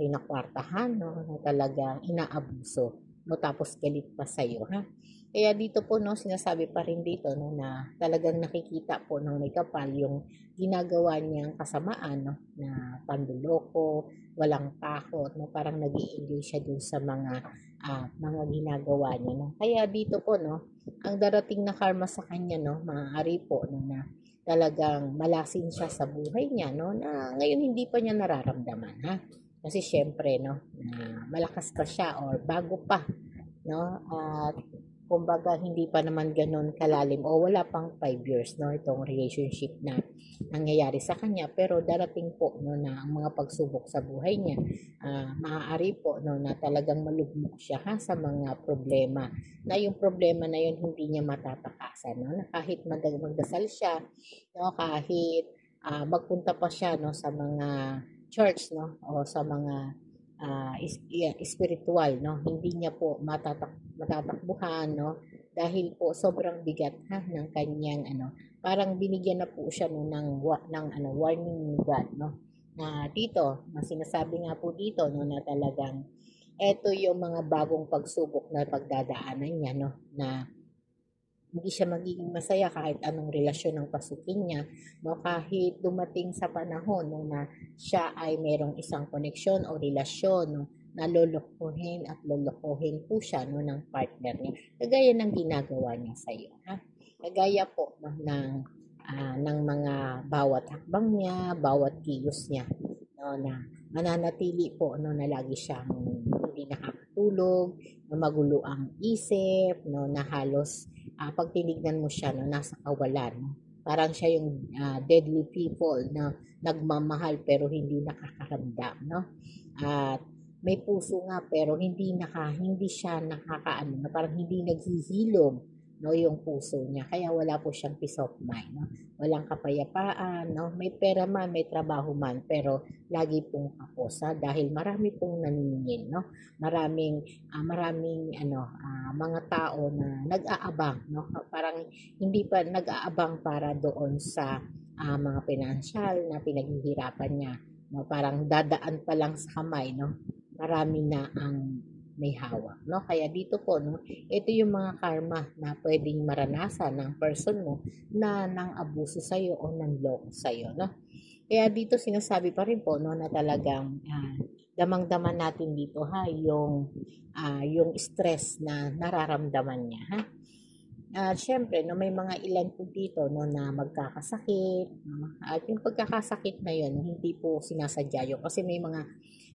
kinakwartahan, no, na talagang inaabuso mo tapos galit pa sa'yo, ha? Kaya dito po, no, sinasabi pa rin dito, no, na talagang nakikita po ng may kapal yung ginagawa niyang kasamaan, no, na panluloko, walang takot, no, parang nag-i-enjoy siya dun sa mga ginagawa niya, no. Kaya dito po, no, ang darating na karma sa kanya, no, maaari po, no, na talagang malasin siya sa buhay niya, no, na ngayon hindi pa niya nararamdaman, ha. Kasi siyempre, no, na malakas pa siya or bago pa, no, at kumbaga hindi pa naman gano'n kalalim o wala pang 5 years, no, itong relationship na nangyayari sa kanya, pero darating po, no, na ang mga pagsubok sa buhay niya, maaari po, no, na talagang malugmok siya, ha, sa mga problema, na yung problema na yun hindi niya matatakasan, no, na kahit magdasal siya, no, kahit magpunta pa siya, no, sa mga church, no, o sa mga spiritual, no, hindi niya po matatakbuhan, no, dahil po sobrang bigat, ha, ng kanyang ano, parang binigyan na po siya, no, ng ano, warning ni God, no, na dito, na sinasabi nga po dito, no, na talagang eto yung mga bagong pagsubok na pagdadaanan niya, no, na hindi siya magiging masaya kahit anong relasyon ng pasukin niya, no, kahit dumating sa panahon, no, na siya ay merong isang koneksyon o relasyon, no, na lolokohin at lolokohin po siya, no, ng partner niya. Kagaya ng ginagawa niya sa iyo, ha? Kagaya po, no, ng mga bawat hakbang niya, bawat kilos niya, no, na mananatili po, no, na lagi siyang hindi nakakatulog, na magulo ang isip, no, na halos pag tinignan mo siya, no, nasa kawalan, no? Parang siya yung deadly people na nagmamahal pero hindi nakakaramdam, no? At may puso nga pero hindi siya nakakaano, na parang hindi naghihilom, no, yung puso niya. Kaya wala po siyang peace of mind, no? Walang kapayapaan, no? May pera man, may trabaho man, pero lagi pong kaposa dahil marami pong naniningil, no? Maraming mga tao na nag-aabang, no? Parang hindi pa nag-aabang para doon sa mga pinansyal na pinaghihirapan niya, no? Parang dadaan pa lang sa kamay, no? Marami na ang may hawak, no? Kaya dito po, no, ito yung mga karma na pwedeng maranasan ng person mo na nang abuso sa iyo o nang loko sa iyo, no? Kaya dito sinasabi pa rin po, no, na talagang damang-daman natin dito, ha, yung stress na nararamdaman niya, ha. Siyempre, no, may mga ilan po dito, no, na magkakasakit, no, at yung pagkakasakit na yun, hindi po sinasadya yun kasi